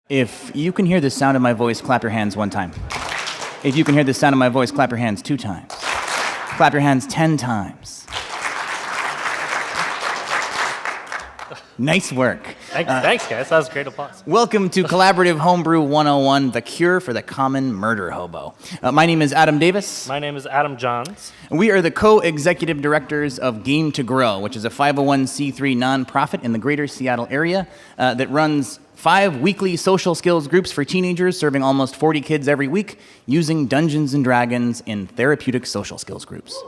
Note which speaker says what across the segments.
Speaker 1: If you can hear the sound of my voice, clap your hands 1 time. If you can hear the sound of my voice, clap your hands 2 times. Clap your hands 10 times. Nice work.
Speaker 2: Thanks, guys. That was great applause.
Speaker 1: Welcome to Collaborative Homebrew 101, the cure for the common murder hobo. My name is Adam Davis.
Speaker 2: My name is Adam Johns.
Speaker 1: We are the co-executive directors of Game to Grow, which is a 501c3 nonprofit in the greater Seattle area that runs 5 weekly social skills groups for teenagers, serving almost 40 kids every week, using Dungeons & Dragons in therapeutic social skills groups.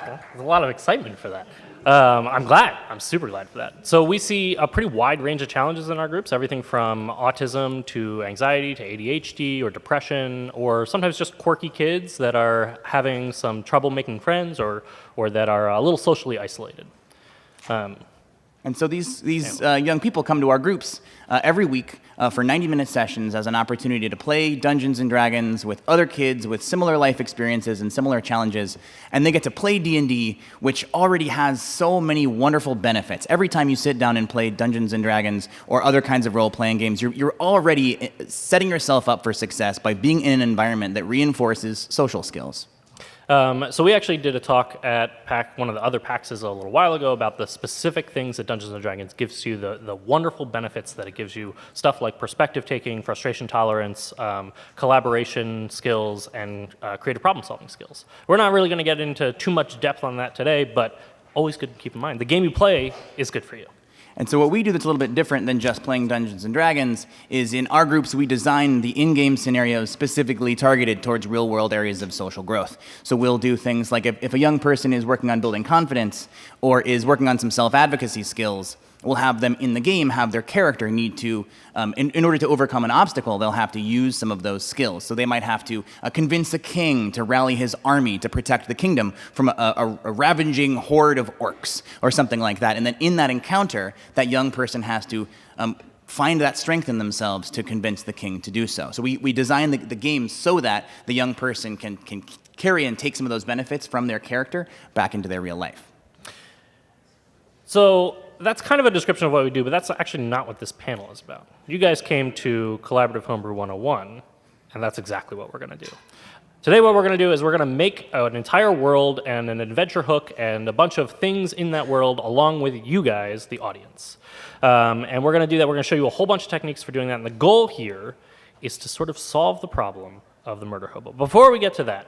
Speaker 2: There's a lot of excitement for that. I'm glad. I'm super glad for that. So we see a pretty wide range of challenges in our groups, everything from autism to anxiety to ADHD or depression, or sometimes just quirky kids that are having some trouble making friends or that are a little socially isolated.
Speaker 1: And so these young people come to our groups every week for 90-minute sessions as an opportunity to play Dungeons & Dragons with other kids with similar life experiences and similar challenges. And they get to play D&D, which already has so many wonderful benefits. Every time you sit down and play Dungeons & Dragons or other kinds of role-playing games, you're already setting yourself up for success by being in an environment that reinforces social skills.
Speaker 2: So we actually did a talk at PAX, one of the other PAXs a little while ago, about the specific things that Dungeons & Dragons gives you, the wonderful benefits that it gives you, stuff like perspective taking, frustration tolerance, collaboration skills, and creative problem solving skills. We're not really going to get into too much depth on that today, but always good to keep in mind. The game you play is good for you.
Speaker 1: And so what we do that's a little bit different than just playing Dungeons & Dragons is in our groups we design the in-game scenarios specifically targeted towards real-world areas of social growth. So we'll do things like if a young person is working on building confidence or is working on some self-advocacy skills, we'll have them in the game have their character need to, in order to overcome an obstacle, they'll have to use some of those skills. So they might have to convince a king to rally his army to protect the kingdom from a ravaging horde of orcs or something like that. And then in that encounter, that young person has to find that strength in themselves to convince the king to do so. So we design the game so that the young person can carry and take some of those benefits from their character back into their real life.
Speaker 2: So that's kind of a description of what we do, but that's actually not what this panel is about. You guys came to Collaborative Homebrew 101, and that's exactly what we're going to do. Today what we're going to do is we're going to make an entire world and an adventure hook and a bunch of things in that world along with you guys, the audience. And we're going to do that. We're going to show you a whole bunch of techniques for doing that, and the goal here is to sort of solve the problem of the murder hobo. Before we get to that,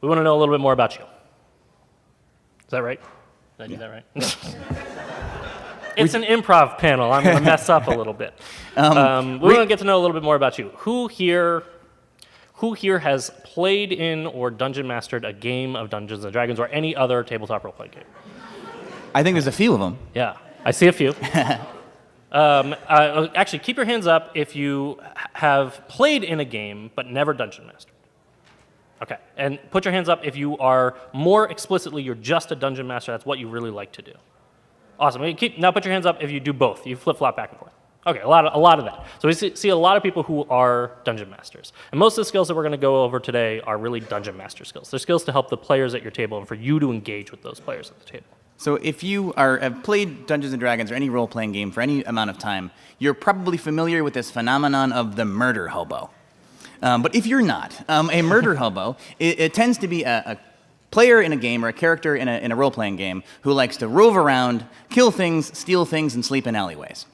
Speaker 2: we want to know a little bit more about you. Is that right? Did I do that right? It's an improv panel. I'm going to mess up a little bit. We want to get to know a little bit more about you. Who here has played in or dungeon mastered a game of Dungeons & Dragons or any other tabletop role-playing game?
Speaker 1: I think there's a few of them.
Speaker 2: Yeah, I see a few. Actually, keep your hands up if you have played in a game but never dungeon mastered. Okay, and put your hands up if you are more explicitly, you're just a dungeon master, that's what you really like to do. Awesome. Now put your hands up if you do both. You flip-flop back and forth. Okay, a lot of that. So we see a lot of people who are dungeon masters. And most of the skills that we're going to go over today are really dungeon master skills. They're skills to help the players at your table and for you to engage with those players at the table.
Speaker 1: So if you have played Dungeons & Dragons or any role-playing game for any amount of time, you're probably familiar with this phenomenon of the murder hobo. But if you're not, a murder hobo, it tends to be a player in a game or a character in a role-playing game who likes to rove around, kill things, steal things, and sleep in alleyways.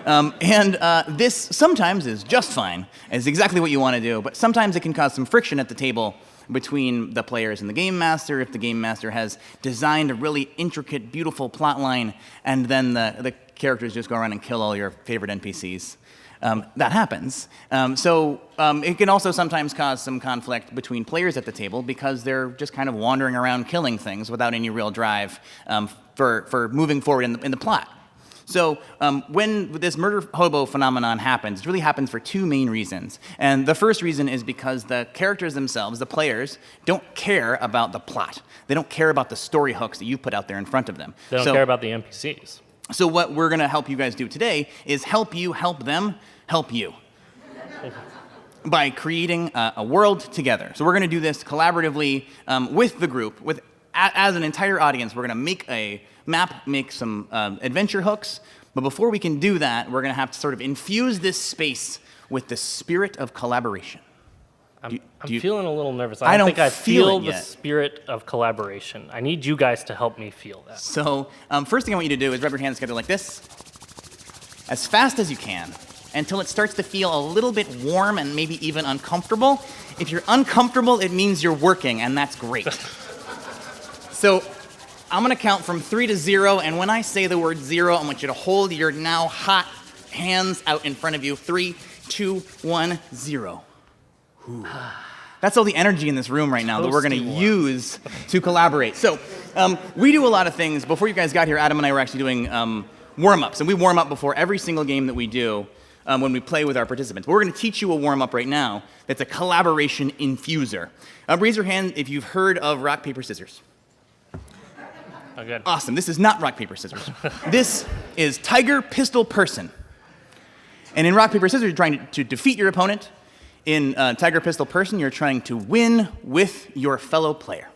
Speaker 1: This sometimes is just fine. It's exactly what you want to do, but sometimes it can cause some friction at the table between the players and the game master if the game master has designed a really intricate, beautiful plot line, and then the characters just go around and kill all your favorite NPCs. That happens. It can also sometimes cause some conflict between players at the table because they're just kind of wandering around killing things without any real drive for moving forward in the plot. So when this murder hobo phenomenon happens, it really happens for 2 main reasons. And the first reason is because the characters themselves, the players, don't care about the plot. They don't care about the story hooks that you put out there in front of them.
Speaker 2: They don't care about the NPCs.
Speaker 1: So what we're going to help you guys do today is help you help them help you by creating a world together. So we're going to do this collaboratively with the group, as an entire audience. We're going to make a map, make some adventure hooks, But before we can do that, we're going to have to sort of infuse this space with the spirit of collaboration.
Speaker 2: I'm feeling a little nervous. I don't think I feel the spirit of collaboration. I need you guys to help me feel that.
Speaker 1: So first thing I want you to do is rub your hands together like this, as fast as you can, until it starts to feel a little bit warm and maybe even uncomfortable. If you're uncomfortable, it means you're working, and that's great. So I'm going to count from 3 to 0, and when I say the word 0, I want you to hold your now hot hands out in front of you. 3, 2, 1, 0. Ooh. That's all the energy in this room right now that we're going to use to collaborate. So we do a lot of things. Before you guys got here, Adam and I were actually doing warm-ups, and we warm up before every single game that we do when we play with our participants. But we're going to teach you a warm-up right now that's a collaboration infuser. Raise your hand if you've heard of rock, paper, scissors.
Speaker 2: Oh, good.
Speaker 1: Awesome. This is not rock, paper, scissors. This is tiger, pistol, person. And in rock, paper, scissors, you're trying to defeat your opponent. In tiger, pistol, person, you're trying to win with your fellow player.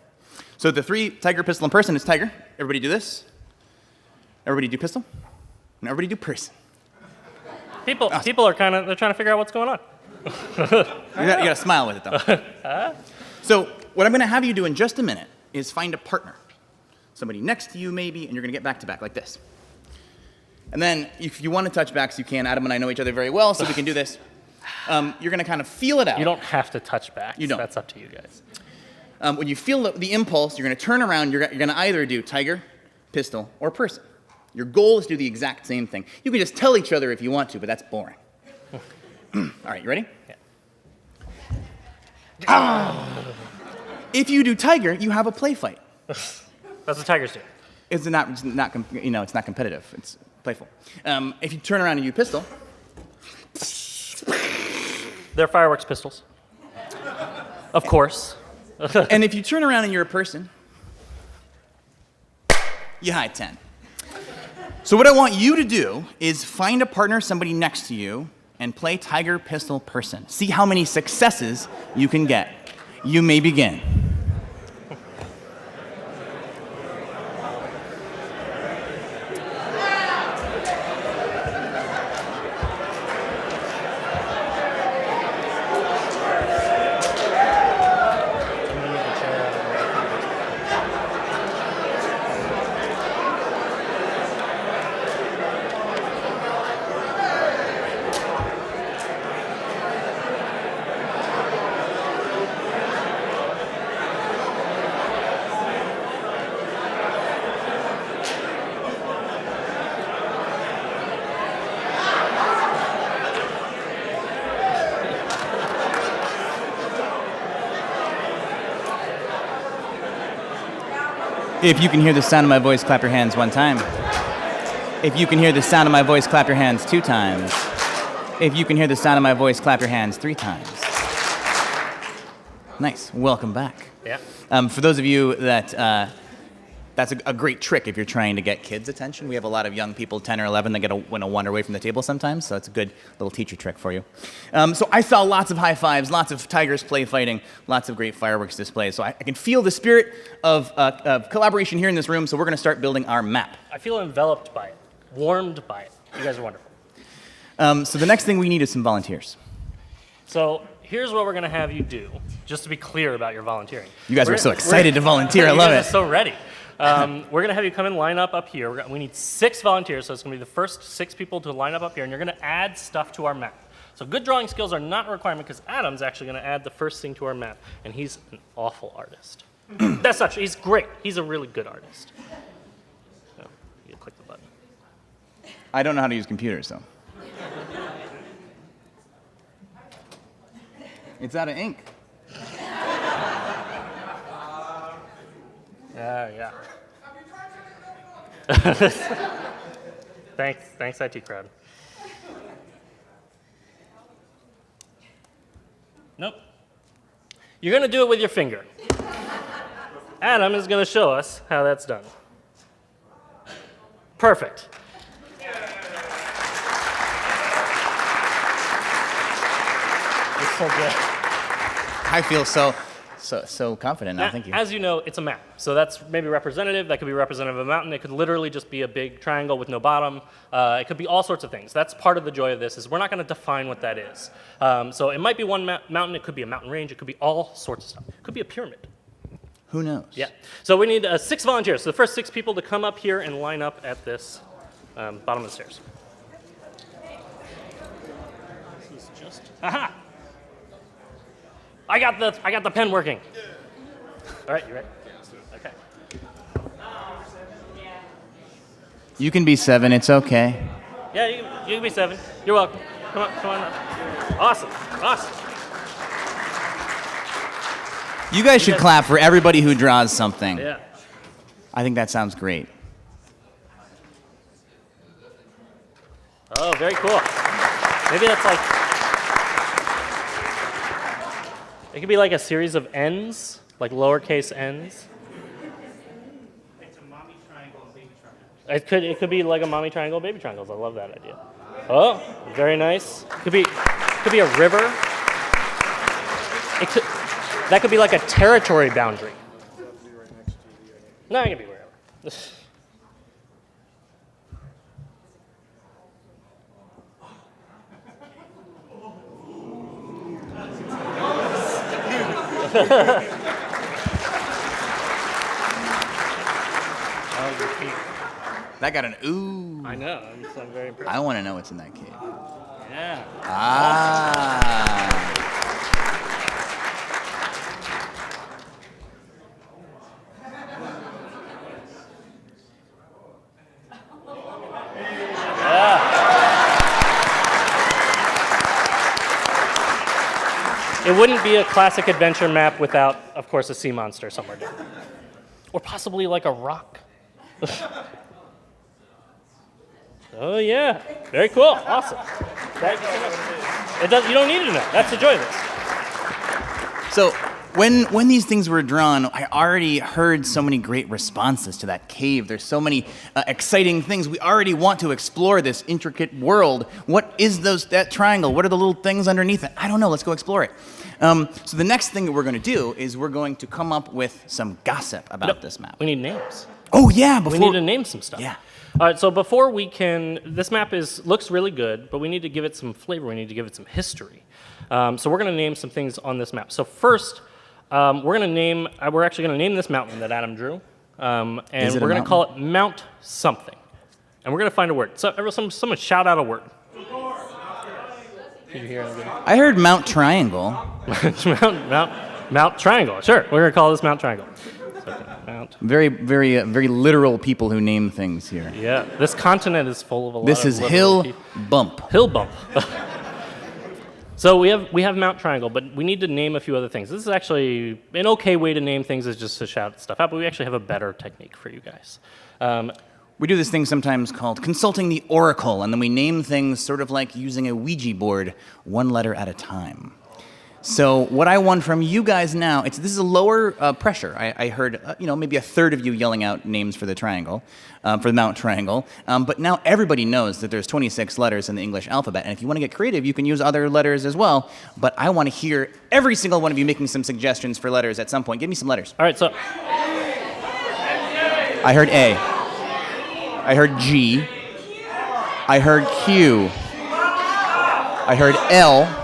Speaker 1: So the 3, tiger, pistol, and person is tiger. Everybody do this. Everybody do pistol. And everybody do person.
Speaker 2: People are they're trying to figure out what's going on.
Speaker 1: You got to smile with it, though. So what I'm going to have you do in just a minute is find a partner. Somebody next to you, maybe, and you're going to get back-to-back like this. And then if you want to touch backs, you can. Adam and I know each other very well, so we can do this. You're going to kind of feel it out.
Speaker 2: You don't have to touch backs.
Speaker 1: You don't.
Speaker 2: That's up to you guys.
Speaker 1: When you feel the impulse, you're going to turn around. You're going to either do tiger, pistol, or person. Your goal is to do the exact same thing. You can just tell each other if you want to, but that's boring. All right, you ready?
Speaker 2: Yeah.
Speaker 1: If you do tiger, you have a play fight.
Speaker 2: That's what tigers do.
Speaker 1: It's not competitive. It's playful. If you turn around and you pistol,
Speaker 2: they're fireworks pistols. Of course.
Speaker 1: and if you turn around and you're a person, you hide 10. So what I want you to do is find a partner, somebody next to you, and play tiger, pistol, person. See how many successes you can get. You may begin. If you can hear the sound of my voice, clap your hands 1 time. If you can hear the sound of my voice, clap your hands 2 times. If you can hear the sound of my voice, clap your hands 3 times. Nice. Welcome back.
Speaker 2: Yeah.
Speaker 1: For those of you that, that's a great trick if you're trying to get kids' attention. We have a lot of young people, 10 or 11, that wander away from the table sometimes, so it's a good little teacher trick for you. So I saw lots of high fives, lots of tigers play fighting, lots of great fireworks displays. So I can feel the spirit of collaboration here in this room, so we're going to start building our map.
Speaker 2: I feel enveloped by it, warmed by it. You guys are wonderful.
Speaker 1: So the next thing we need is some volunteers.
Speaker 2: So here's what we're going to have you do, just to be clear about your volunteering.
Speaker 1: You guys are so excited to volunteer. I love it.
Speaker 2: You guys are so ready. We're going to have you come and line up here. We need 6 volunteers, so it's going to be the first 6 people to line up here, and you're going to add stuff to our map. So good drawing skills are not a requirement because Adam's actually going to add the first thing to our map, and he's an awful artist. That's not true. He's great. He's a really good artist. So, you click the button.
Speaker 1: I don't know how to use computers, though. It's out of ink.
Speaker 2: Yeah. Thanks, IT crowd. Nope. You're going to do it with your finger. Adam is going to show us how that's done. Perfect. It's so good.
Speaker 1: I feel so So confident now. Thank you.
Speaker 2: As you know, it's a map. So that's maybe representative. That could be representative of a mountain. It could literally just be a big triangle with no bottom. It could be all sorts of things. That's part of the joy of this, is we're not going to define what that is. So it might be one mountain. It could be a mountain range. It could be all sorts of stuff. It could be a pyramid.
Speaker 1: Who knows?
Speaker 2: Yeah. So we need 6 volunteers. So the first 6 people to come up here and line up at this bottom of the stairs. This is just... Aha! I got the pen working. All right, you ready? Okay.
Speaker 1: You can be 7. It's okay.
Speaker 2: Yeah, you can be 7. You're welcome. Come on up. Awesome.
Speaker 1: You guys should clap for everybody who draws something.
Speaker 2: Yeah.
Speaker 1: I think that sounds great.
Speaker 2: Oh, very cool. Maybe that's like... It could be like a series of N's, like lowercase n's.
Speaker 3: It's a mommy triangle and baby triangle.
Speaker 2: It could be like a mommy triangle, baby triangles. I love that idea. Oh, very nice. Could be a river. That could be like a territory boundary. No, it can be wherever.
Speaker 1: That got an ooh.
Speaker 2: I know. I'm very impressed.
Speaker 1: I want to know what's in that cave.
Speaker 2: Yeah.
Speaker 1: Ah.
Speaker 2: It wouldn't be a classic adventure map without, of course, a sea monster somewhere down there. Or possibly like a rock. Oh, yeah. Very cool. Awesome. You don't need to know. That's the joy of this.
Speaker 1: So when these things were drawn, I already heard so many great responses to that cave. There's so many exciting things. We already want to explore this intricate world. What is that triangle? What are the little things underneath it? I don't know. Let's go explore it. So the next thing that we're going to do is we're going to come up with some gossip about this map.
Speaker 2: We need names.
Speaker 1: Oh, yeah.
Speaker 2: We need to name some stuff.
Speaker 1: Yeah.
Speaker 2: All right, so before we can, this map looks really good, but we need to give it some flavor. We need to give it some history. So we're going to name some things on this map. So first, we're actually going to name this mountain that Adam drew, and we're going to call it Mount something. And we're going to find a word. So someone shout out a word. Did you hear anything?
Speaker 1: I heard Mount Triangle.
Speaker 2: Mount Triangle. Sure, we're going to call this Mount Triangle. Mount.
Speaker 1: Very, very, very literal people who name things here.
Speaker 2: Yeah, this continent is full of a lot
Speaker 1: This
Speaker 2: of
Speaker 1: is
Speaker 2: literal
Speaker 1: Hill
Speaker 2: people.
Speaker 1: Bump.
Speaker 2: Hill Bump. So we have Mount Triangle, but we need to name a few other things. This is actually an okay way to name things, is just to shout stuff out, but we actually have a better technique for you guys.
Speaker 1: We do this thing sometimes called consulting the oracle, and then we name things sort of like using a Ouija board, one letter at a time. So what I want from you guys now, this is a lower pressure. I heard maybe a third of you yelling out names for the triangle, for the Mount Triangle. But now everybody knows that there's 26 letters in the English alphabet, and if you want to get creative, you can use other letters as well. But I want to hear every single one of you making some suggestions for letters at some point. Give me some letters.
Speaker 2: All right, so
Speaker 1: I heard A. I heard G. I heard Q. I heard L.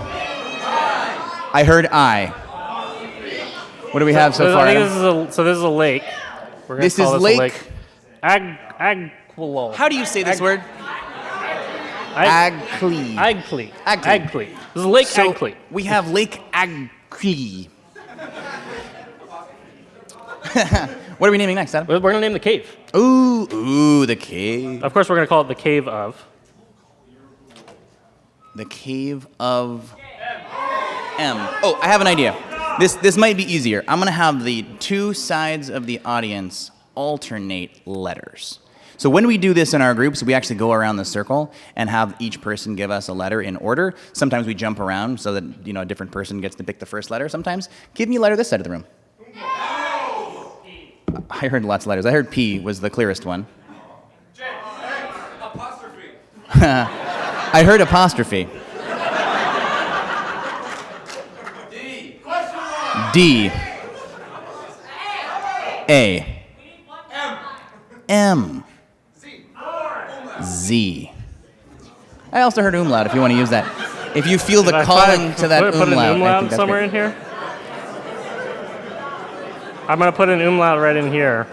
Speaker 1: I heard I. What do we have so far?
Speaker 2: I think this is a lake. We're gonna call this
Speaker 1: Lake.
Speaker 2: a lake. Agquilo.
Speaker 1: How do you say this word? Agclee.
Speaker 2: Agclee.
Speaker 1: Agclee.
Speaker 2: Agclee. This is Lake
Speaker 1: So
Speaker 2: Agclee.
Speaker 1: we have Lake Agclee. What are we naming next, Adam?
Speaker 2: We're gonna name the cave.
Speaker 1: Ooh, the cave.
Speaker 2: Of course, we're gonna call it the Cave of.
Speaker 1: The Cave of M. Oh, I have an idea. This might be easier. I'm gonna have the two sides of the audience alternate letters. So when we do this in our groups, we actually go around the circle and have each person give us a letter in order. Sometimes we jump around so that a different person gets to pick the first letter sometimes. Give me a letter this side of the room. I heard lots of letters. I heard P was the clearest one.
Speaker 3: Apostrophe.
Speaker 1: I heard apostrophe.
Speaker 3: D. Question mark.
Speaker 1: D. A. M. Z. I also heard umlaut if you want to use that. If you feel the calling to that
Speaker 2: put an
Speaker 1: umlaut, I
Speaker 2: umlaut
Speaker 1: think that's
Speaker 2: somewhere
Speaker 1: great.
Speaker 2: in here. I'm gonna put an umlaut right in here.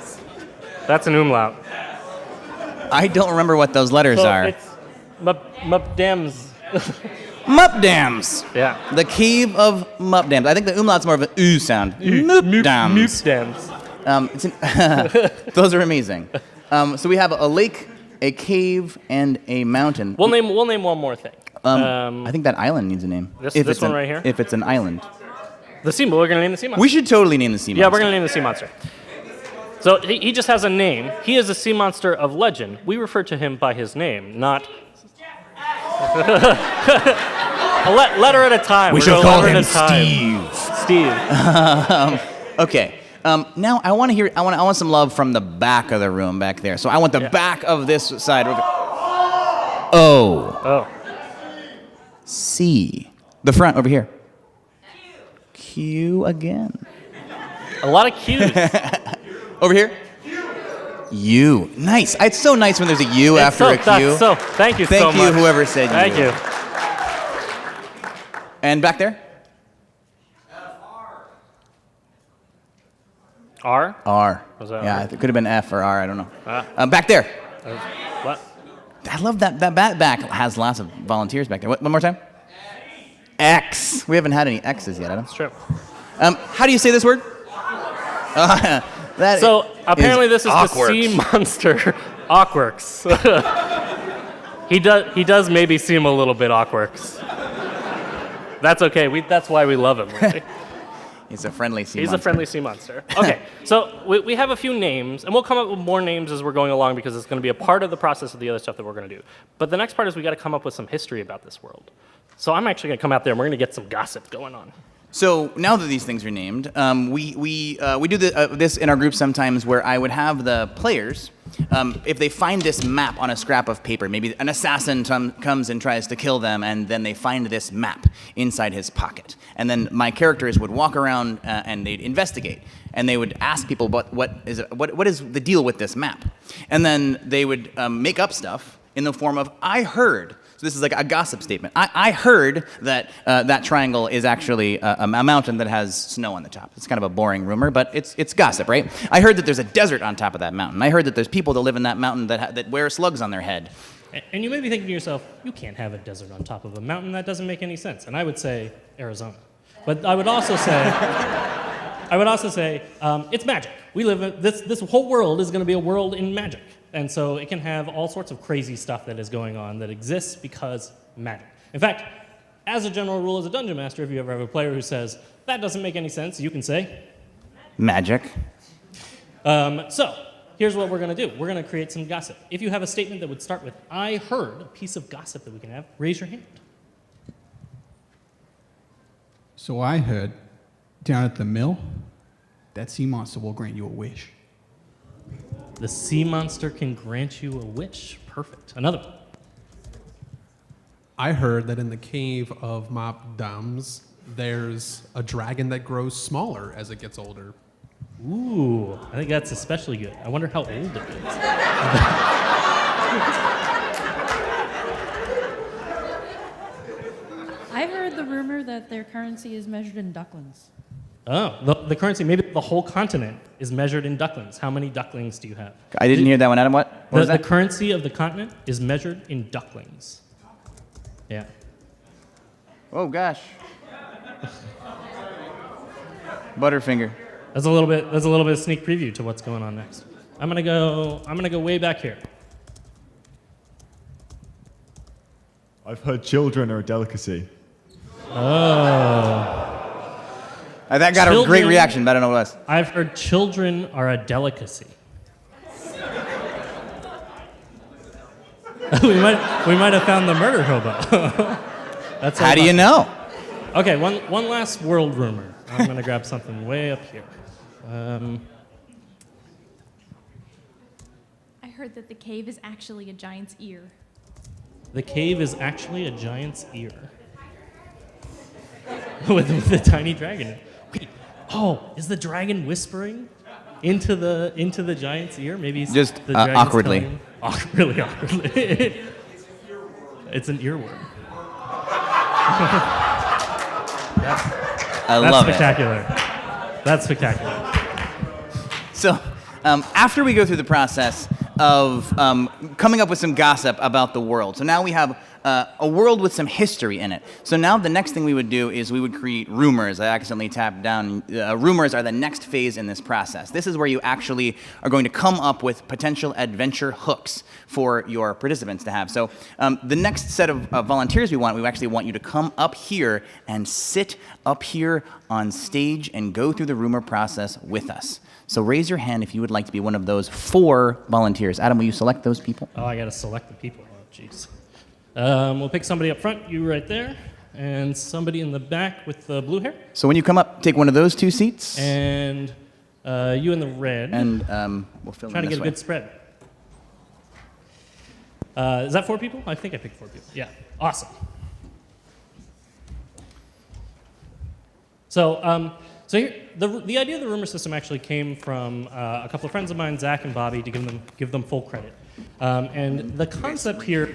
Speaker 2: That's an umlaut.
Speaker 1: I don't remember what those letters
Speaker 2: So
Speaker 1: are.
Speaker 2: it's Mupdams.
Speaker 1: Mupdams.
Speaker 2: Yeah.
Speaker 1: The cave of Mupdams. I think the umlaut's more of an oo sound. Mupdams.
Speaker 2: Mupdams.
Speaker 1: Those are amazing. So we have a lake, a cave, and a mountain.
Speaker 2: We'll name one more thing.
Speaker 1: I think that island needs a name.
Speaker 2: This one right here?
Speaker 1: If it's an island.
Speaker 2: The sea. We're gonna name the sea monster.
Speaker 1: We should totally name the sea monster.
Speaker 2: Yeah, we're gonna name the sea monster. So he just has a name. He is a sea monster of legend. We refer to him by his name, not a letter at a time.
Speaker 1: We
Speaker 2: We're
Speaker 1: should
Speaker 2: a
Speaker 1: call
Speaker 2: letter
Speaker 1: him
Speaker 2: at a time.
Speaker 1: Steve. Okay. Now I want to hear. I want some love from the back of the room back there. So I want the back of this side. O.
Speaker 2: Oh.
Speaker 1: C. The front over here. Q again.
Speaker 2: A lot of Q's.
Speaker 1: Over here. U. Nice. It's so nice when there's a U after a Q.
Speaker 2: Thank you so much.
Speaker 1: Thank you, whoever said
Speaker 2: Thank
Speaker 1: U.
Speaker 2: you.
Speaker 1: And back there?
Speaker 2: R?
Speaker 1: R.
Speaker 2: Was that
Speaker 1: Yeah,
Speaker 2: R?
Speaker 1: it could have been F or R. I don't know.
Speaker 2: Ah.
Speaker 1: Back there.
Speaker 2: What?
Speaker 1: I love that. That back has lots of volunteers back there. One more time. X. We haven't had any X's yet, Adam.
Speaker 2: That's true.
Speaker 1: How do you say this word?
Speaker 2: So apparently this is
Speaker 1: awkward.
Speaker 2: the sea monster, Awkworks. He does maybe seem a little bit Awkworks. That's okay. That's why we love him. Right?
Speaker 1: He's a friendly sea
Speaker 2: He's
Speaker 1: monster.
Speaker 2: a friendly sea monster. Okay, so we have a few names, and we'll come up with more names as we're going along because it's going to be a part of the process of the other stuff that we're going to do. But the next part is we got to come up with some history about this world. So I'm actually going to come out there and we're going to get some gossip going on.
Speaker 1: So now that these things are named, we do this in our group sometimes where I would have the players, if they find this map on a scrap of paper, maybe an assassin comes and tries to kill them, and then they find this map inside his pocket. And then my characters would walk around and they'd investigate, and they would ask people what is the deal with this map, and then they would make up stuff in the form of "I heard." So this is like a gossip statement. I heard that that triangle is actually a mountain that has snow on the top. It's kind of a boring rumor, but it's gossip, right? I heard that there's a desert on top of that mountain. I heard that there's people that live in that mountain that wear slugs on their head.
Speaker 4: And you may be thinking to yourself, you can't have a desert on top of a mountain. That doesn't make any sense. And I would say Arizona. But I would also say, it's magic. We live in, this whole world is going to be a world in magic. And so it can have all sorts of crazy stuff that is going on that exists because magic. In fact, as a general rule, as a dungeon master, if you ever have a player who says, that doesn't make any sense, you can say,
Speaker 1: Magic.
Speaker 4: So here's what we're going to do. We're going to create some gossip. If you have a statement that would start with, I heard, a piece of gossip that we can have, raise your hand.
Speaker 5: So I heard down at the mill that sea monster will grant you a wish.
Speaker 4: The sea monster can grant you a wish. Perfect. Another one.
Speaker 6: I heard that in the cave of Mop Dams, there's a dragon that grows smaller as it gets older.
Speaker 4: Ooh, I think that's especially good. I wonder how old it is.
Speaker 7: I heard the rumor that their currency is measured in ducklings.
Speaker 4: Oh, the currency, maybe the whole continent is measured in ducklings. How many ducklings do you have?
Speaker 1: I didn't hear that one, Adam. What was
Speaker 4: The
Speaker 1: that?
Speaker 4: currency of the continent is measured in ducklings. Yeah.
Speaker 1: Oh gosh. Butterfinger.
Speaker 4: That's a little bit of sneak preview to what's going on next. I'm gonna go way back here.
Speaker 8: I've heard children are a delicacy.
Speaker 4: Oh.
Speaker 1: That got a great
Speaker 4: Children-
Speaker 1: reaction, but I don't know what it was.
Speaker 4: I've heard children are a delicacy. we might have found the murder hobo. That's
Speaker 1: How do you know?
Speaker 4: Okay, one last world rumor. I'm gonna grab something way up here.
Speaker 9: I heard that the cave is actually a giant's ear.
Speaker 4: The cave is actually a giant's ear. with a tiny dragon. Wait, oh, is the dragon whispering? into the giant's ear. Maybe
Speaker 1: Just,
Speaker 4: the giant's
Speaker 1: awkwardly.
Speaker 4: telling him- really awkwardly. It's an earworm.
Speaker 1: I
Speaker 4: That's
Speaker 1: love it.
Speaker 4: spectacular. That's spectacular.
Speaker 1: So, after we go through the process of coming up with some gossip about the world, so now we have a world with some history in it. So now the next thing we would do is we would create rumors. I accidentally tapped down. Rumors are the next phase in this process. This is where you actually are going to come up with potential adventure hooks for your participants to have. So the next set of volunteers we actually want you to come up here and sit up here on stage and go through the rumor process with us. So raise your hand if you would like to be one of those 4 volunteers. Adam, will you select those people?
Speaker 4: Oh, I got to select the people. Oh, jeez. We'll pick somebody up front, you right there, and somebody in the back with the blue hair,
Speaker 1: So when you come up, take one of those 2 seats,
Speaker 4: and you in the red.
Speaker 1: and we'll fill
Speaker 4: Trying
Speaker 1: in
Speaker 4: to
Speaker 1: this
Speaker 4: get a
Speaker 1: way.
Speaker 4: good spread. Is that 4 people? I think I picked 4 people. Yeah, awesome. So, here, the idea of the rumor system actually came from a couple of friends of mine, Zach and Bobby, to give them full credit. And the concept here,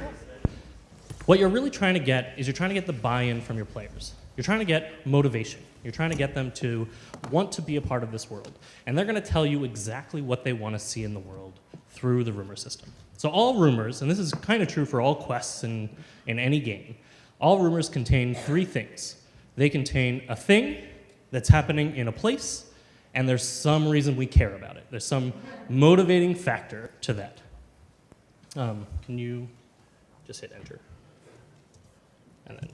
Speaker 4: what you're really trying to get is you're trying to get the buy-in from your players. You're trying to get motivation. You're trying to get them to want to be a part of this world. And they're going to tell you exactly what they want to see in the world through the rumor system. So all rumors, and this is kind of true for all quests in any game, all rumors contain 3 things. They contain a thing that's happening in a place, and there's some reason we care about it. There's some motivating factor to that. Can you just hit enter? And then,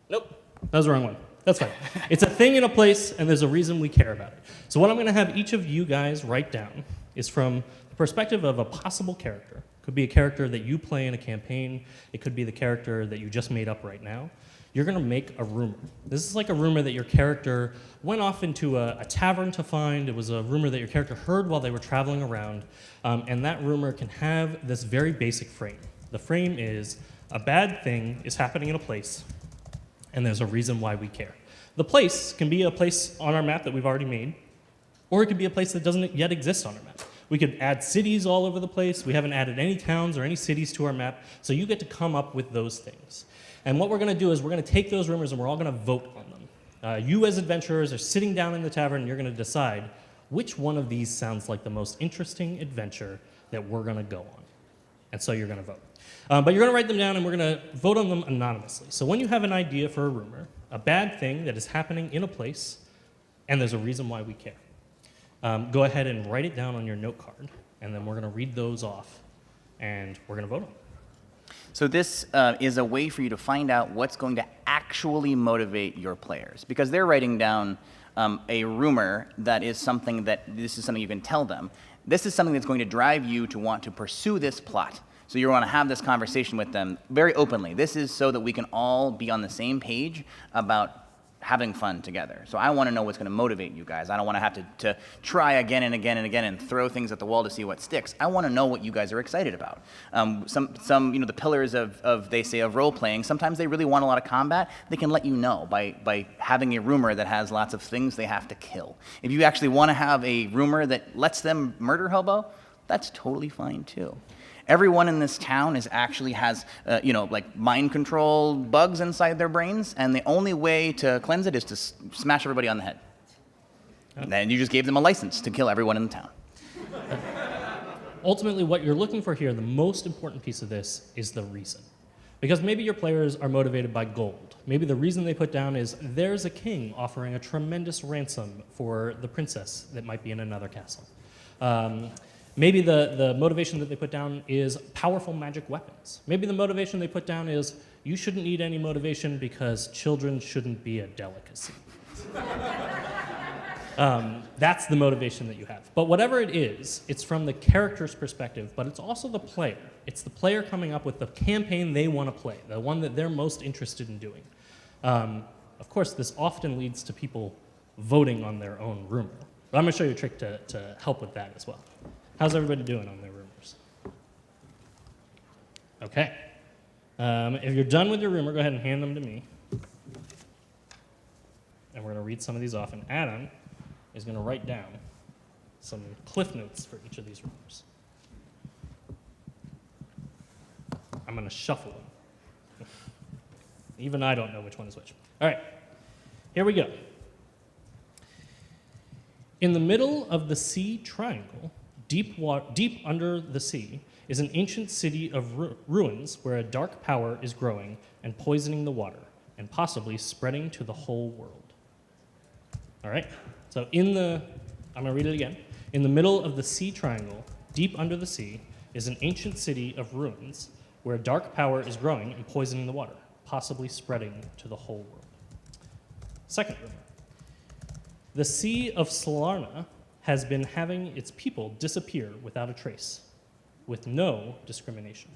Speaker 4: nope, that was the wrong one. That's fine. It's a thing in a place, and there's a reason we care about it. So what I'm going to have each of you guys write down is from the perspective of a possible character. It could be a character that you play in a campaign. It could be the character that you just made up right now. You're going to make a rumor. This is like a rumor that your character went off into a tavern to find. It was a rumor that your character heard while they were traveling around. And that rumor can have this very basic frame. The frame is a bad thing is happening in a place, and there's a reason why we care. The place can be a place on our map that we've already made, or it could be a place that doesn't yet exist on our map. We could add cities all over the place. We haven't added any towns or any cities to our map, so you get to come up with those things. And what we're going to do is we're going to take those rumors and we're all going to vote on them. You as adventurers are sitting down in the tavern and you're going to decide which one of these sounds like the most interesting adventure that we're going to go on. And so you're going to vote. But you're going to write them down and we're going to vote on them anonymously. So when you have an idea for a rumor, a bad thing that is happening in a place, and there's a reason why we care, go ahead and write it down on your note card, and then we're going to read those off, and we're going to vote on them.
Speaker 1: So this is a way for you to find out what's going to actually motivate your players, because they're writing down a rumor that is something this is something you can tell them. This is something that's going to drive you to want to pursue this plot. So you want to have this conversation with them very openly. This is so that we can all be on the same page about having fun together. So I want to know what's going to motivate you guys. I don't want to have to try again and again and again and throw things at the wall to see what sticks. I want to know what you guys are excited about. Some the pillars of role playing, sometimes they really want a lot of combat. They can let you know by having a rumor that has lots of things they have to kill. If you actually want to have a rumor that lets them murder Hobo, that's totally fine too. Everyone in this town has like mind control bugs inside their brains, and the only way to cleanse it is to smash everybody on the head. And then you just gave them a license to kill everyone in the town.
Speaker 4: Ultimately, what you're looking for here, the most important piece of this, is the reason. Because maybe your players are motivated by gold. Maybe the reason they put down is there's a king offering a tremendous ransom for the princess that might be in another castle. Maybe the motivation that they put down is powerful magic weapons. Maybe the motivation they put down is you shouldn't need any motivation because children shouldn't be a delicacy. That's the motivation that you have. But whatever it is, it's from the character's perspective, but it's also the player. It's the player coming up with the campaign they want to play, the one that they're most interested in doing. Of course, this often leads to people voting on their own rumor. But I'm going to show you a trick to help with that as well. How's everybody doing on their rumors? Okay. If you're done with your rumor, go ahead and hand them to me. And we're going to read read some of these off, and Adam is going to write down some cliff notes for each of these rumors. I'm going to shuffle them. Even I don't know which one is which. All right, here we go. In the middle of the sea triangle, deep under the sea, is an ancient city of ruins where a dark power is growing and poisoning the water, and possibly spreading to the whole world. All right, so I'm going to read it again. In the middle of the sea triangle, deep under the sea, is an ancient city of ruins where dark power is growing and poisoning the water, possibly spreading to the whole world. Second rumor. The Sea of Salarna has been having its people disappear without a trace, with no discrimination.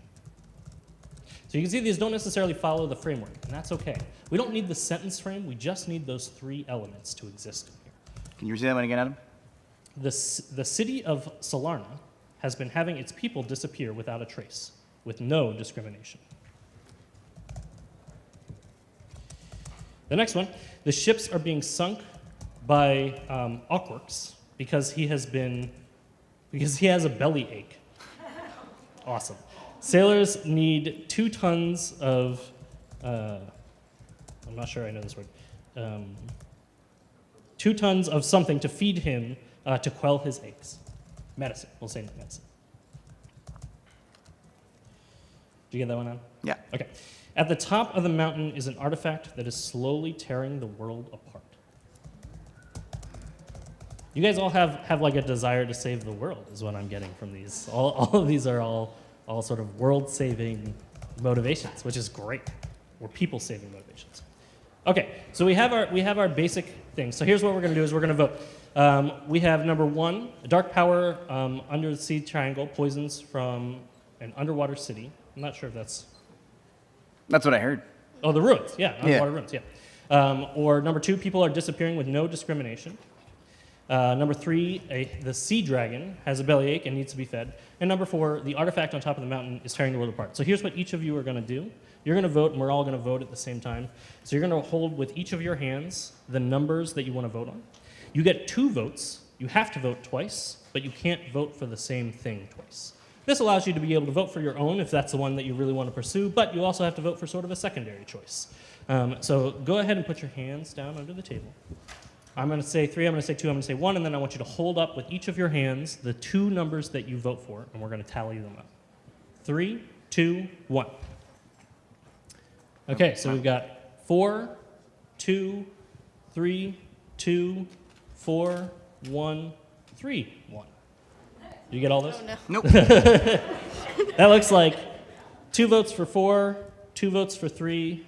Speaker 4: So you can see these don't necessarily follow the framework, and that's okay. We don't need the sentence frame, we just need those three elements to exist in here.
Speaker 1: Can you say that one again, Adam?
Speaker 4: The city of Salarna has been having its people disappear without a trace, with no discrimination. The next one, the ships are being sunk by Awkworks because he has a belly ache. Awesome. Sailors need 2 tons of, I'm not sure I know this word, 2 tons of something to feed him to quell his aches. Medicine, we'll say medicine. Did you get that one on?
Speaker 1: Yeah.
Speaker 4: Okay. At the top of the mountain is an artifact that is slowly tearing the world apart. You guys all have like a desire to save the world, is what I'm getting from these. All of these are all sort of world-saving motivations, which is great. Or people-saving motivations. Okay, so we have our basic things. So here's what we're going to do: is we're going to vote. We have number 1, a dark power under the sea triangle poisons from an underwater city. I'm not sure if that's.
Speaker 1: That's what I heard.
Speaker 4: Oh, the ruins. Yeah, underwater ruins. Yeah. Or number 2, people are disappearing with no discrimination. Number 3, the sea dragon has a bellyache and needs to be fed. And number 4, the artifact on top of the mountain is tearing the world apart. So here's what each of you are going to do. You're going to vote, and we're all going to vote at the same time. So you're going to hold with each of your hands the numbers that you want to vote on. You get 2 votes. You have to vote twice, but you can't vote for the same thing twice. This allows you to be able to vote for your own if that's the one that you really want to pursue, but you also have to vote for sort of a secondary choice. So go ahead and put your hands down under the table. I'm going to say 3, I'm going to say 2, I'm going to say 1, and then I want you to hold up with each of your hands the 2 numbers that you vote for, and we're going to tally them up. 3, 2, 1. Okay, so we've got 4, 2, 3, 2, 4, 1, 3, 1. Did you get all those?
Speaker 7: Oh, no.
Speaker 1: Nope.
Speaker 4: That looks like 2 votes for 4, 2 votes for 3,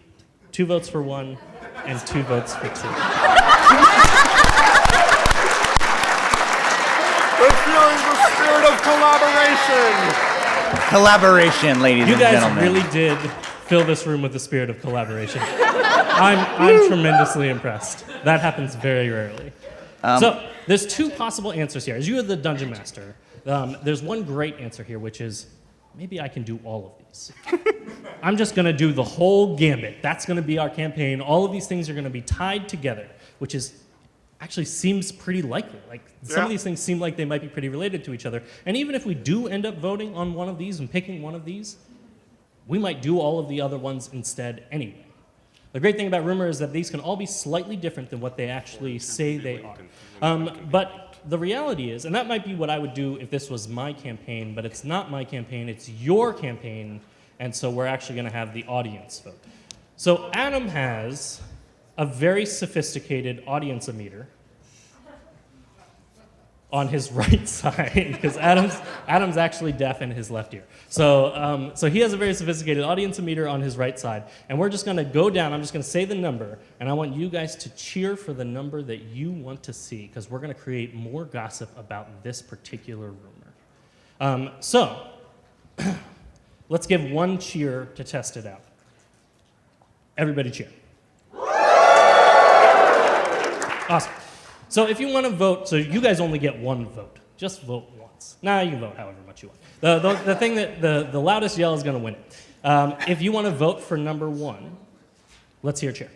Speaker 4: 2 votes for 1, and 2 votes for 2.
Speaker 6: We're feeling the spirit of collaboration.
Speaker 1: Collaboration, ladies
Speaker 4: You
Speaker 1: and
Speaker 4: guys
Speaker 1: gentlemen.
Speaker 4: really did fill this room with the spirit of collaboration. I'm tremendously impressed. That happens very rarely. So there's 2 possible answers here. As you are the dungeon master, there's one great answer here, which is maybe I can do all of these. I'm just going to do the whole gambit. That's going to be our campaign. All of these things are going to be tied together, which is actually seems pretty likely. Like some of these things seem like they might be pretty related to each other. And even if we do end up voting on one of these and picking one of these, we might do all of the other ones instead anyway. The great thing about rumor is that these can all be slightly different than what they actually say they are. But the reality is, and that might be what I would do if this was my campaign, but it's not my campaign, it's your campaign, and so we're actually going to have the audience vote. So Adam has a very sophisticated audience-o-meter on his right side, because Adam's actually deaf in his left ear. So he has a very sophisticated audience-o-meter on his right side, and we're just going to go down. I'm just going to say the number, and I want you guys to cheer for the number that you want to see, because we're going to create more gossip about this particular rumor. So let's give 1 cheer to test it out. Everybody cheer. Awesome. So if you want to vote, so you guys only get 1 vote. Just vote once. Nah, you can vote however much you want. The thing that the loudest yell is going to win it. If you want to vote for number 1, let's hear a cheer.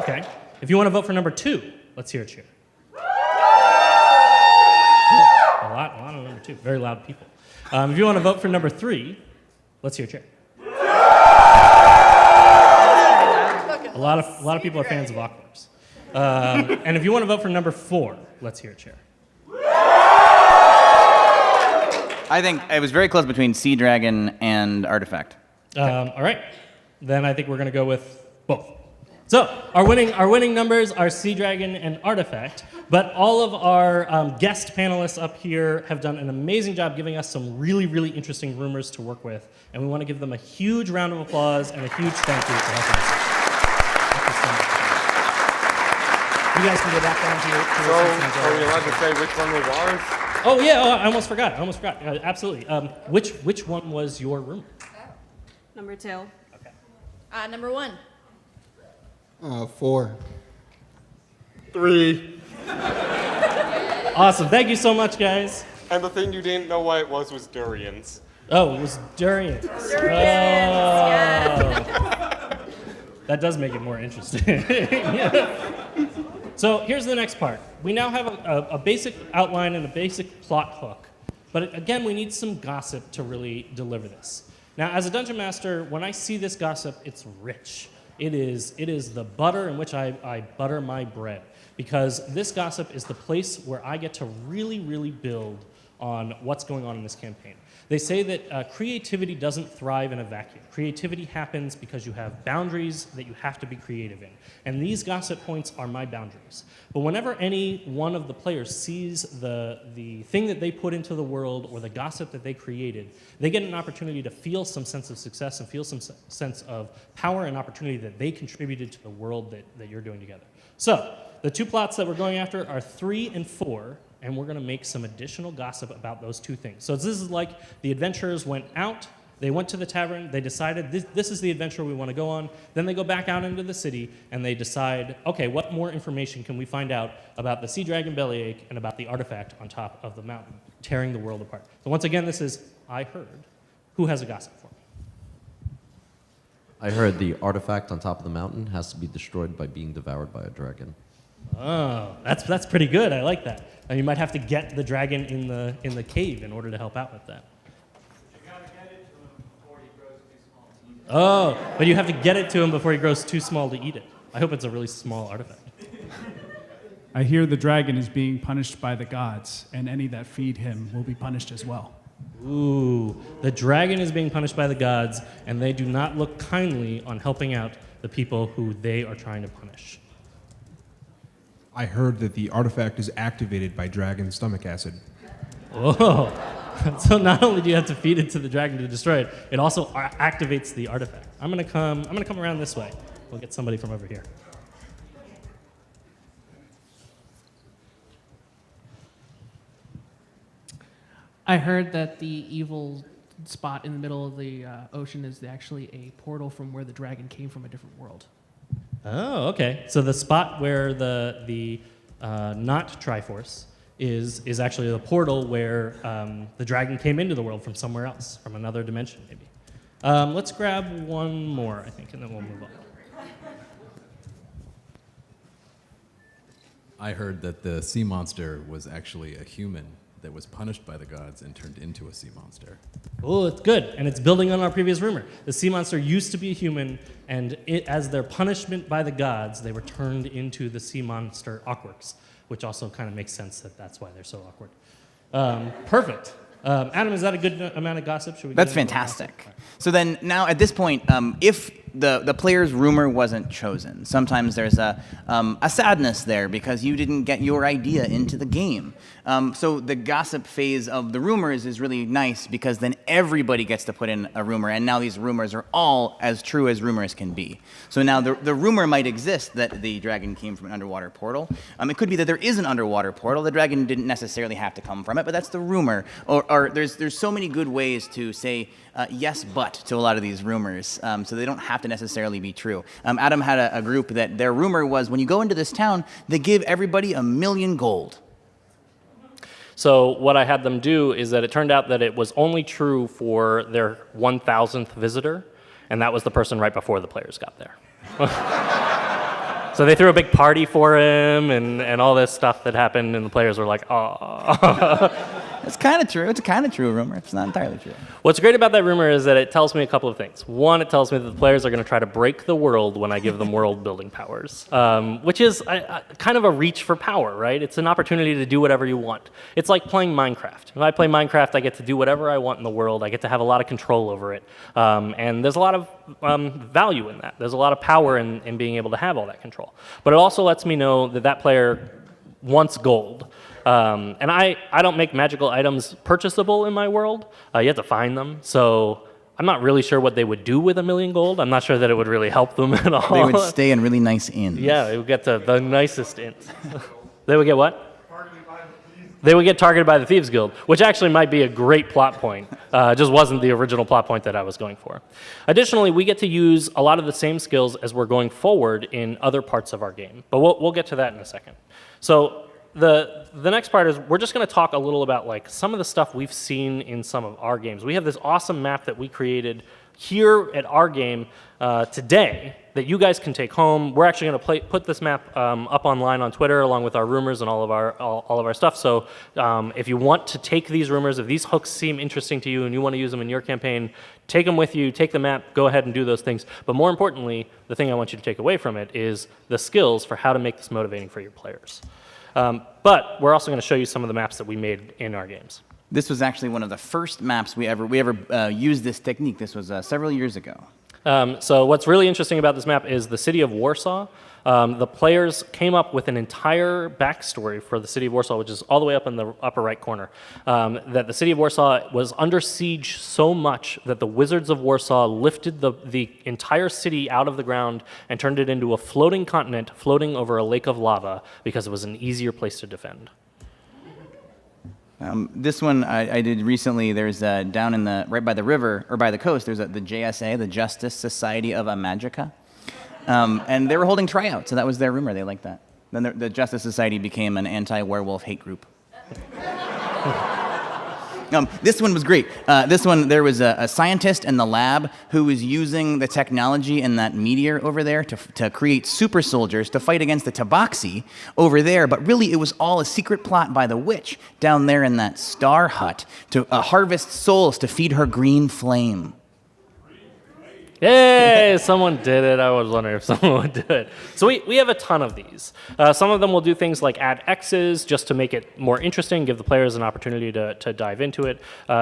Speaker 4: Okay. If you want to vote for number 2, let's hear a cheer. A lot of number 2. Very loud people. If you want to vote for number 3, let's hear a cheer. A lot of people are fans of Awkward's. And if you want to vote for number 4, let's hear a cheer.
Speaker 1: I think it was very close between Sea Dragon and Artifact.
Speaker 4: All right. Then I think we're going to go with both. So our winning numbers are Sea Dragon and Artifact, but all of our guest panelists up here have done an amazing job giving us some really, really interesting rumors to work with, and we want to give them a huge round of applause and a huge thank you for helping us. Thank you so much. You guys can go back down to your
Speaker 10: are we allowed to say which one was ours?
Speaker 4: Oh yeah, I almost forgot. Absolutely. Which one was your rumor?
Speaker 11: Number 2.
Speaker 7: Number 1.
Speaker 10: 4.
Speaker 6: 3.
Speaker 4: Awesome. Thank you so much, guys.
Speaker 10: And the thing you didn't know what it was durians.
Speaker 4: Oh, it was durians. That does make it more interesting. So here's the next part. We now have a basic outline and a basic plot hook. But again, we need some gossip to really deliver this. Now, as a dungeon master, when I see this gossip, it's rich. It is the butter in which I butter my bread. Because this gossip is the place where I get to really, really build on what's going on in this campaign. They say that creativity doesn't thrive in a vacuum. Creativity happens because you have boundaries that you have to be creative in. And these gossip points are my boundaries. But whenever any one of the players sees the thing that they put into the world or the gossip that they created, they get an opportunity to feel some sense of success and feel some sense of power and opportunity that they contributed to the world that you're doing together. So the 2 plots that we're going after are 3 and 4. And we're going to make some additional gossip about those 2 things. So this is like the adventurers went out, they went to the tavern, they decided this is the adventure we want to go on. Then they go back out into the city and they decide, okay, what more information can we find out about the Sea Dragon Bellyache and about the artifact on top of the mountain, tearing the world apart. So once again, this is I heard. Who has a gossip for me?
Speaker 12: I heard the artifact on top of the mountain has to be destroyed by being devoured by a dragon.
Speaker 4: Oh, that's pretty good. I like that. And you might have to get the dragon in the cave in order to help out with that.
Speaker 3: You gotta get it to him before he grows too small to eat it.
Speaker 4: Oh, but you have to get it to him before he grows too small to eat it. I hope it's a really small artifact.
Speaker 5: I hear the dragon is being punished by the gods, and any that feed him will be punished as well.
Speaker 4: Ooh, the dragon is being punished by the gods, and they do not look kindly on helping out the people who they are trying to punish.
Speaker 13: I heard that the artifact is activated by dragon stomach acid.
Speaker 4: Oh, so not only do you have to feed it to the dragon to destroy it, it also activates the artifact. I'm gonna come around this way. We'll get somebody from over here.
Speaker 14: I heard that the evil spot in the middle of the ocean is actually a portal from where the dragon came from a different world.
Speaker 4: Oh, okay. So the spot where the not Triforce is actually the portal where the dragon came into the world from somewhere else, from another dimension, maybe. Let's grab one more, I think, and then we'll move on.
Speaker 15: I heard that the sea monster was actually a human that was punished by the gods and turned into a sea monster.
Speaker 4: Oh, it's good, and it's building on our previous rumor. The sea monster used to be a human, and as their punishment by the gods, they were turned into the sea monster Awkwards, which also kind of makes sense that that's why they're so awkward. Perfect. Adam, is that a good amount of gossip? Should we?
Speaker 1: That's fantastic. So then, now at this point, if the player's rumor wasn't chosen, sometimes there's a sadness there because you didn't get your idea into the game. So the gossip phase of the rumors is really nice because then everybody gets to put in a rumor, and now these rumors are all as true as rumors can be. So now the rumor might exist that the dragon came from an underwater portal. It could be that there is an underwater portal. The dragon didn't necessarily have to come from it, but that's the rumor. Or there's so many good ways to say yes but to a lot of these rumors, so they don't have to necessarily be true. Adam had a group that their rumor was when you go into this town, they give everybody 1,000,000 gold.
Speaker 2: So what I had them do is that it turned out that it was only true for their 1,000th visitor, and that was the person right before the players got there. So they threw a big party for him and all this stuff that happened, and the players were like, oh.
Speaker 1: It's kind of true. It's a kind of true rumor. It's not entirely true.
Speaker 2: What's great about that rumor is that it tells me a couple of things. One, it tells me that the players are going to try to break the world when I give them world-building powers, which is kind of a reach for power, right? It's an opportunity to do whatever you want. It's like playing Minecraft. If I play Minecraft, I get to do whatever I want in the world. I get to have a lot of control over it. And there's a lot of value in that. There's a lot of power in being able to have all that control. But it also lets me know that that player wants gold. And I don't make magical items purchasable in my world. You have to find them. So I'm not really sure what they would do with 1,000,000 gold. I'm not sure that it would really help them at all.
Speaker 1: They would stay in really nice inns.
Speaker 2: Yeah, they would get the nicest inns. They would get what? They would get targeted by the Thieves Guild, which actually might be a great plot point. Just wasn't the original plot point that I was going for. Additionally, we get to use a lot of the same skills as we're going forward in other parts of our game. But we'll get to that in a second. So the next part is we're just going to talk a little about like some of the stuff we've seen in some of our games. We have this awesome map that we created here at our game today that you guys can take home. We're actually going to put this map up online on Twitter along with our rumors and all of our stuff. So if you want to take these rumors, if these hooks seem interesting to you and you want to use them in your campaign, take them with you, take the map, go ahead and do those things. But more importantly, the thing I want you to take away from it is the skills for how to make this motivating for your players. But we're also going to show you some of the maps that we made in our games.
Speaker 1: This was actually one of the first maps we ever used this technique. This was several years ago.
Speaker 2: So what's really interesting about this map is the city of Warsaw. The players came up with an entire backstory for the city of Warsaw, which is all the way up in the upper right corner, that the city of Warsaw was under siege so much that the Wizards of Warsaw lifted the entire city out of the ground and turned it into a floating continent floating over a lake of lava because it was an easier place to defend.
Speaker 1: This one I did recently. There's down in right by the river or by the coast. There's the JSA, the Justice Society of Magica, and they were holding tryouts, so that was their rumor. They liked that. Then the Justice Society became an anti-werewolf hate group. This one was great. This one, there was a scientist in the lab who was using the technology in that meteor over there to create super soldiers to fight against the Tabaxi over there, but really it was all a secret plot by the witch down there in that star hut to harvest souls to feed her green flame.
Speaker 2: Yay! Someone did it. I was wondering if someone would do it. So we have a ton of these. Some of them will do things like add X's just to make it more interesting, give the players an opportunity to dive into it.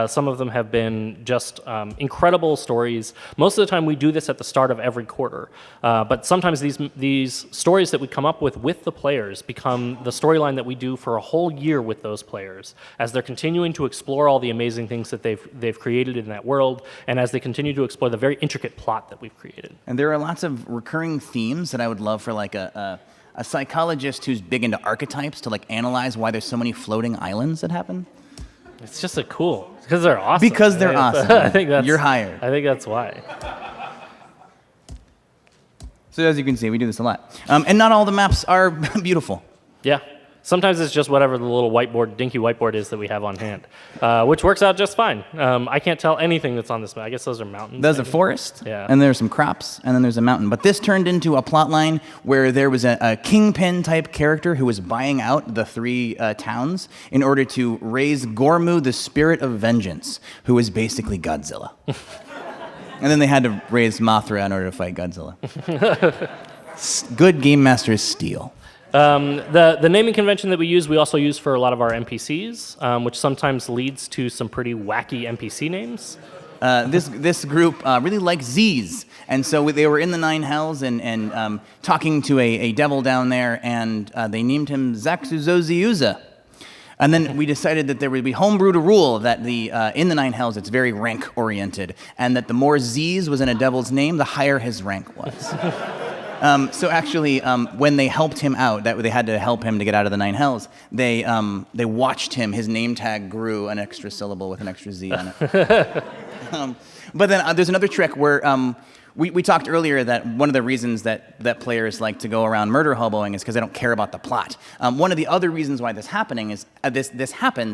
Speaker 2: Some of them have been just incredible stories. Most of the time we do this at the start of every quarter. But sometimes these stories that we come up with the players become the storyline that we do for a whole year with those players as they're continuing to explore all the amazing things that they've created in that world, and as they continue to explore the very intricate plot that we've created.
Speaker 1: And there are lots of recurring themes that I would love for like a psychologist who's big into archetypes to like analyze why there's so many floating islands that happen.
Speaker 2: It's just cool because they're awesome.
Speaker 1: Because they're awesome.
Speaker 2: I think you're
Speaker 1: hired.
Speaker 2: I think that's why.
Speaker 1: So as you can see, we do this a lot, and not all the maps are beautiful.
Speaker 2: Yeah. Sometimes it's just whatever the little dinky whiteboard is that we have on hand, which works out just fine. I can't tell anything that's on this map. I guess those are mountains.
Speaker 1: There's a forest,
Speaker 2: yeah,
Speaker 1: and there's some crops, and then there's a mountain. But this turned into a plot line where there was a kingpin-type character who was buying out the three towns in order to raise Gormu, the spirit of vengeance, who is basically Godzilla. And then they had to raise Mothra in order to fight Godzilla. Good game masters steal.
Speaker 2: The naming convention that we also use for a lot of our NPCs, which sometimes leads to some pretty wacky NPC names.
Speaker 1: This group really likes Z's, and so they were in the Nine Hells and talking to a devil down there, and they named him Zaxuzoziuza. And then we decided that there would be homebrew to rule, that in the Nine Hells it's very rank-oriented, and that the more Z's was in a devil's name, the higher his rank was. So actually, when they helped him out, that they had to help him to get out of the Nine Hells, they watched him. His name tag grew an extra syllable with an extra Z on it. But then there's another trick where we talked earlier that one of the reasons that players like to go around murder hoboing is because they don't care about the plot. One of the other reasons why this happens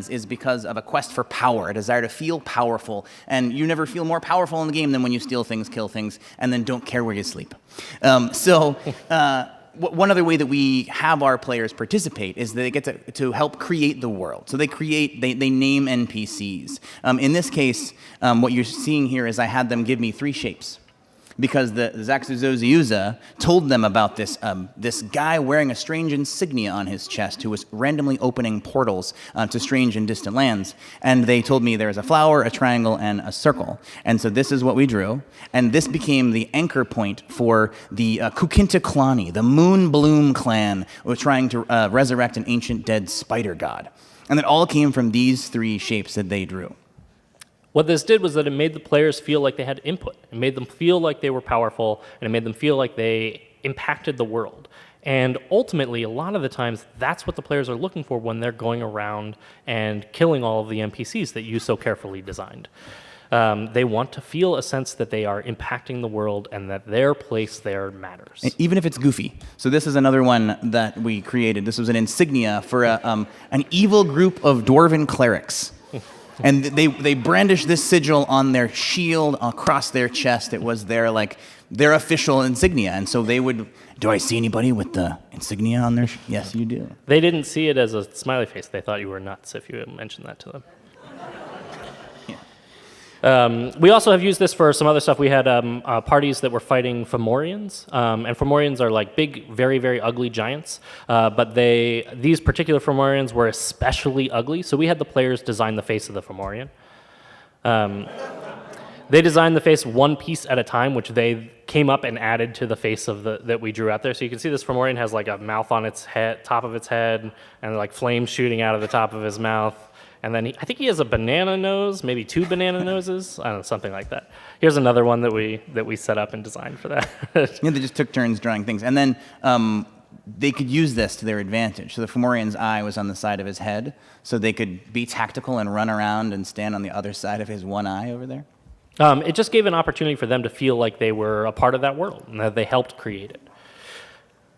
Speaker 1: is because of a quest for power, a desire to feel powerful, and you never feel more powerful in the game than when you steal things, kill things, and then don't care where you sleep. one other way that we have our players participate is they get to help create the world. So they name NPCs. In this case, what you're seeing here is I had them give me 3 shapes, because the Zaxuzoziuza told them about this guy wearing a strange insignia on his chest who was randomly opening portals to strange and distant lands. And they told me there was a flower, a triangle, and a circle. And so this is what we drew. And this became the anchor point for the Kukintaklani, the Moon Bloom clan, who was trying to resurrect an ancient dead spider god. And it all came from these 3 shapes that they drew.
Speaker 2: What this did was that it made the players feel like they had input. It made them feel like they were powerful, and it made them feel like they impacted the world. And ultimately, a lot of the times, that's what the players are looking for when they're going around and killing all of the NPCs that you so carefully designed. They want to feel a sense that they are impacting the world and that their place there matters.
Speaker 1: Even if it's goofy. So this is another one that we created. This was an insignia for an evil group of dwarven clerics. And they brandished this sigil on their shield across their chest. It was their official insignia. And so they would, do I see anybody with the insignia on their Yes, you do.
Speaker 2: They didn't see it as a smiley face. They thought you were nuts if you had mentioned that to them. We also have used this for some other stuff. We had parties that were fighting Fomorians, and Fomorians are like big, very, very ugly giants, but these particular Fomorians were especially ugly, so we had the players design the face of the Fomorian. They designed the face one piece at a time, which they came up and added to the face of that we drew out there. So you can see this Fomorian has like a mouth on its head, top of its head, and like flames shooting out of the top of his mouth. And then I think he has a banana nose, maybe 2 banana noses, I don't know, something like that. Here's another one that we set up and designed for that.
Speaker 1: Yeah, they just took turns drawing things. And then they could use this to their advantage. So the Fomorian's eye was on the side of his head, so they could be tactical and run around and stand on the other side of his one eye over there.
Speaker 2: It just gave an opportunity for them to feel like they were a part of that world and that they helped create it.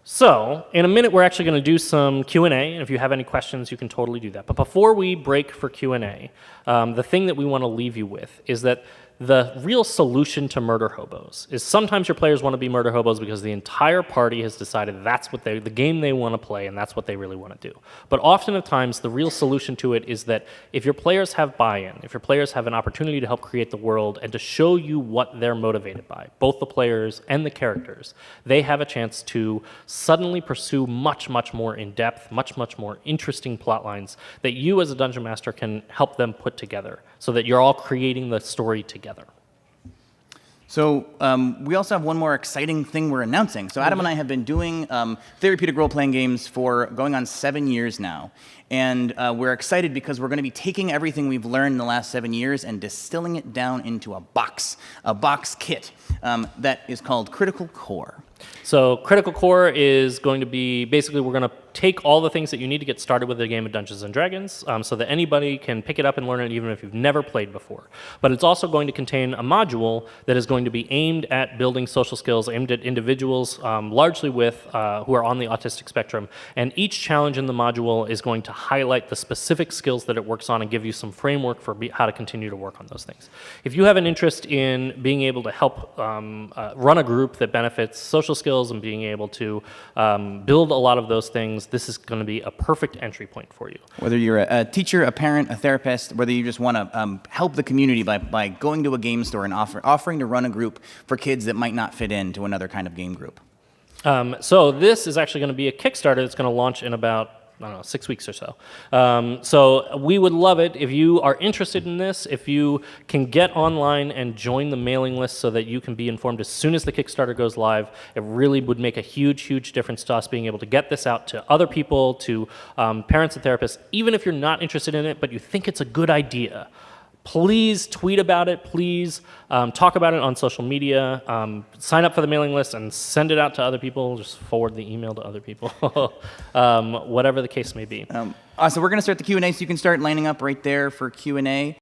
Speaker 2: So, in a minute, we're actually going to do some Q&A, and if you have any questions, you can totally do that. But before we break for Q&A, the thing that we want to leave you with is that the real solution to murder hobos is sometimes your players want to be murder hobos because the entire party has decided that's what the game they want to play and that's what they really want to do. But often at times, the real solution to it is that if your players have buy-in, if your players have an opportunity to help create the world and to show you what they're motivated by, both the players and the characters, they have a chance to suddenly pursue much, much more in-depth, much, much more interesting plot lines that you as a dungeon master can help them put together so that you're all creating the story together.
Speaker 1: So we also have one more exciting thing we're announcing. So Adam and I have been doing therapeutic role-playing games for going on 7 years now. And we're excited because we're going to be taking everything we've learned in the last 7 years and distilling it down into a box kit that is called Critical Core.
Speaker 2: So Critical Core is going to be, basically we're going to take all the things that you need to get started with a game of Dungeons & Dragons so that anybody can pick it up and learn it even if you've never played before. But it's also going to contain a module that is going to be aimed at building social skills, aimed at individuals, largely who are on the autistic spectrum. And each challenge in the module is going to highlight the specific skills that it works on and give you some framework for how to continue to work on those things. If you have an interest in being able to help run a group that benefits social skills and being able to build a lot of those things, this is going to be a perfect entry point for you.
Speaker 1: Whether you're a teacher, a parent, a therapist, whether you just want to help the community by going to a game store and offering to run a group for kids that might not fit into another kind of game group.
Speaker 2: So this is actually going to be a Kickstarter that's going to launch in about, I don't know, 6 weeks or so. So we would love it if you are interested in this, if you can get online and join the mailing list so that you can be informed as soon as the Kickstarter goes live. It really would make a huge, huge difference to us being able to get this out to other people, to parents and therapists. Even if you're not interested in it, but you think it's a good idea, please tweet about it, please talk about it on social media, sign up for the mailing list and send it out to other people, just forward the email to other people, whatever the case may be.
Speaker 1: So we're going to start the Q&A, so you can start lining up right there for Q&A.